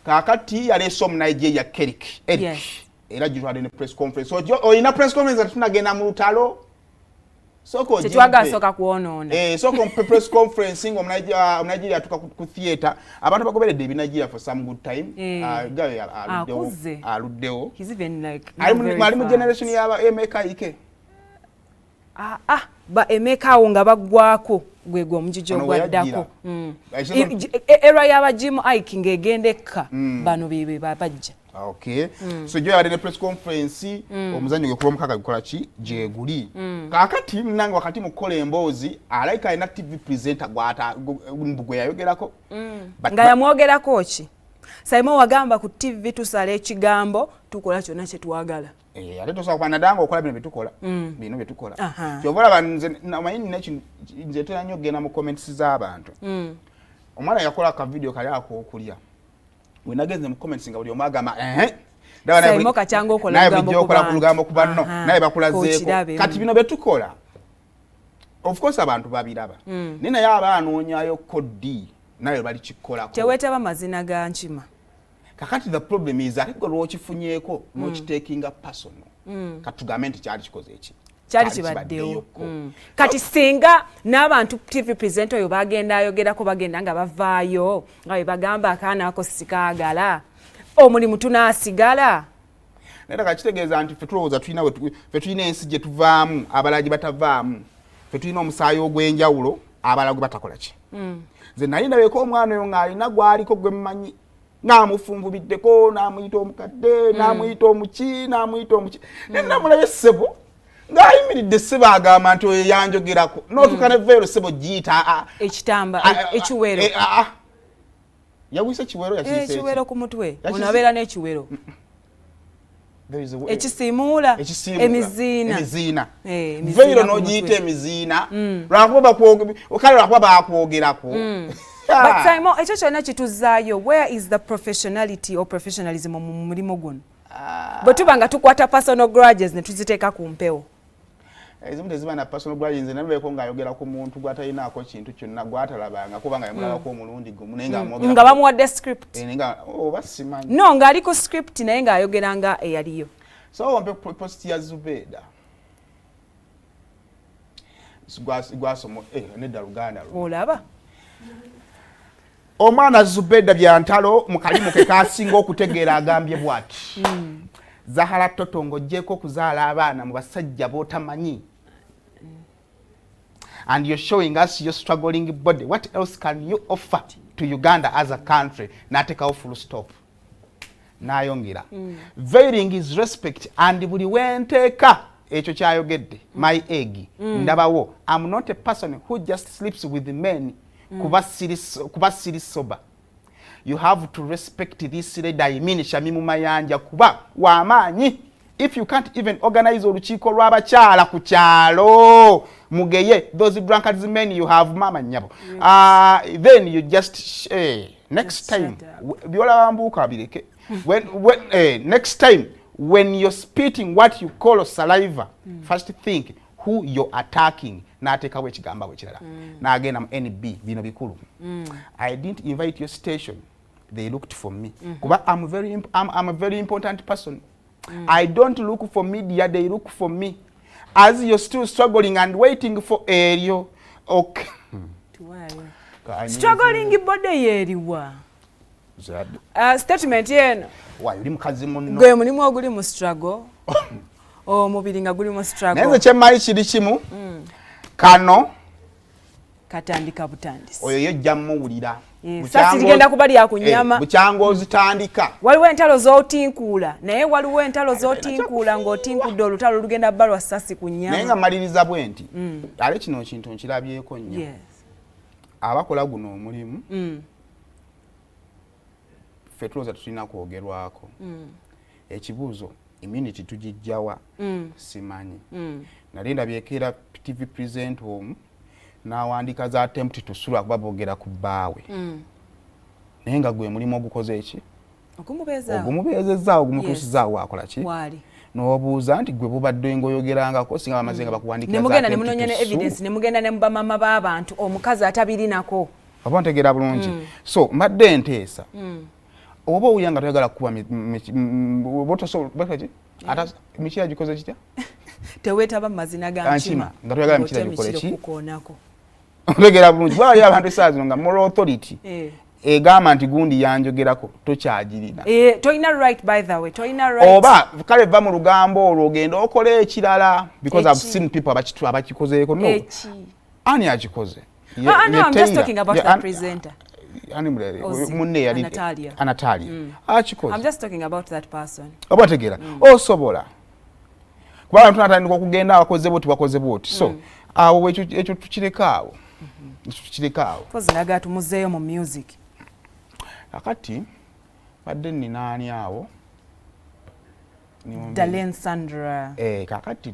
kakati yaleso mu Nigeria Eric era jitwade ne press conference so ina press conference atunagenda mu lutalo soko tetwaga soka kuonoona soko press conference ngo Nigeria tuka ku theater abantu bagoberedde bi Nigeria for some good time gawe aludeo he's even like mali mu generation ya Emeka ike ba Emeka nga bagwako gwego omujijo gwaddako era y'abajimu Ike ngegendeka bano bibe babajja. Okay. So jo yali ne press conference omuzanyo gwe kuba mukaka gikola ki je guli. Kakati nange wakati mukola emboozi alaika ina TV presenter gwata mbugwe yayogerako. Nga yamwogerako ki? Saimo wagamba ku TV tusale ekigambo tukola kyonna kye twagala. Ate tosobola kwanadanga okola bino bitukola. Bino bitukola. Kyobola banze namayini neki nze teranyo gena mu comments z'abantu. Omwana yakola ka video kali ako okulya. We nagenze mu comments nga buli omagama Saimo kachango okola lugambo kubanno naye bakulazeeko kati bino betukola of course abantu babiraba nina yaba anoonyayo kodi naye bali kikola ko tewetaba mazina ga nkima kakati the problem is ariko lwokifunyeeko no kitaking a personal katugambe nti kyali kikoze eki kyali kibaddeyo kati singa n'abantu TV presenter oyo bagenda ayogerako bagenda nga bavaayo nga bwe bagamba akaana ako sikaagala omulimu tunaasigala naye kakitegeeza nti ffe tulowooza ffe tulina ensi gye tuvaamu abalagi batavaamu ffe tulina omusaayi ogw'enjawulo abalagi batakola ki nze nali ndabeeko omwana oyo ng'alina gwaliko gwe mmanyi n'amufunvubiddeko n'amuyita omukadde n'amuyita omuki naye namulayo ssebo ng'ayimiridde ssebo agamba nti oyo yanjogerako n'otukane veero ssebo giyita ekitamba ekiwero yawise kiwero yakiyise ekiwero ku mutwe onabeera n'ekiwero ekisiimuula emiziina veero n'ogiyita emiziina lwakuba bakwogerako. But Saimo, ekyo kyonna kituzaayo, where is the professionality or professionalism mu mulimu guno? Bwe tuba nga tukwata personal grudges ne tuziteeka ku mpewo. Ezimu teziba na personal grudges nabeeko ng'ayogera ku muntu gw'atalinaako kintu kyonna gw'atalabanga kuba nga yamulabako omulundi gumu naye nga bamuwadde script. Nga oba simanyi. No, ng'aliko script naye ng'ayogera nga eyaliyo. So wampe post ya Zubeda. Gwasomo nedda Luganda. Olaba? Omwana Zubeda Byantalo mukalimu ke kasinga okutegeera agambye bwati. Zahara Toto ng'oggyeko okuzaala abaana mu basajja b'otamanyi. And you're showing us your struggling body. What else can you offer to Uganda as a country? N'ateekawo full stop. N'ayongera. Veiling his respect and buli wenteeka ekyo kyayogedde. My egg. Ndabawo. I'm not a person who just sleeps with men. Kuba siri soba. You have to respect this leader. I mean Shamim Byantalo kuba wamaanyi. If you can't even organize olukiiko lw'abakyala ku kyalo mugeye those drunkards men you have mama nyabo. Then you just next time byola bambuka bireke. When next time when you're spitting what you call saliva, first think who you're attacking. N'ateekawo ekigamba bwe kirala. N'agenda mu NB bino bikulu. I didn't invite your station. They looked for me. Kuba I'm a very important person. I don't look for media, they look for me. As you're still struggling and waiting for Aerial. Okay. Struggling body yeriwa. Statement yeno. Why uli mukazi munno? Gwe mulimu oguli mu struggle. Omubiri nga guli mu struggle. Nenze kyemmanyi kiri kimu. Kano katandika butandisi. Oyo yejja muwulira. Sasi ligenda kubali ya kunyama. Buchango ozitandika. Waliwo entalo z'otinkula. Naye waliwo entalo z'otinkula ng'otinkudde olutalo lugenda balwa sasi kunyama. Naye nga maliriza bwenti. Ale kino ekintu nkirabyeko nnyo. Yes. Abakola guno omulimu. Ffe tulowooza tulina kwogerwako. Ekibuuzo immunity tugijjawa. Simanyi. Nali ndabyekera TV present home. N'awandika za attempt to sue kuba boogera ku bbaawe. Naye nga gwe mulimu ogukoze eki? Ogumubeezezaawo ogumutuusizaawo akola ki? Wali. N'obuuza nti gwe bubadde ng'oyogerangako singa bamaze nga bakuwandikira za attempt to sue. Ne mugenda ne munoonya ne evidence ne mugenda ne mubamama b'abantu omukazi atabirinako. Oba ntegeera bulungi. So mbadde nteesa. oba uyanga toyagala kuba ata michira gikoze kitya tewetaba mazina ga nkima nga toyagala michira gikole ki otegera bulungi bwali abantu esaazi nga moral authority egamba nti gundi yanjogerako tokyagirina toyina right by the way toyina right oba kale va mu lugambo olwo ogenda okola ekirala because I've seen people abakikozeeko no ani akikoze no, I'm just talking about the presenter munne yali Anatalia akikoze I'm just talking about that person oba tegera osobola kuba abantu natandika okugenda abakoze boti bakoze boti so awo ekyo tukirekawo pozinaga tumuzeeyo mu music akati badde ninaani awo Dalen Sandra kakati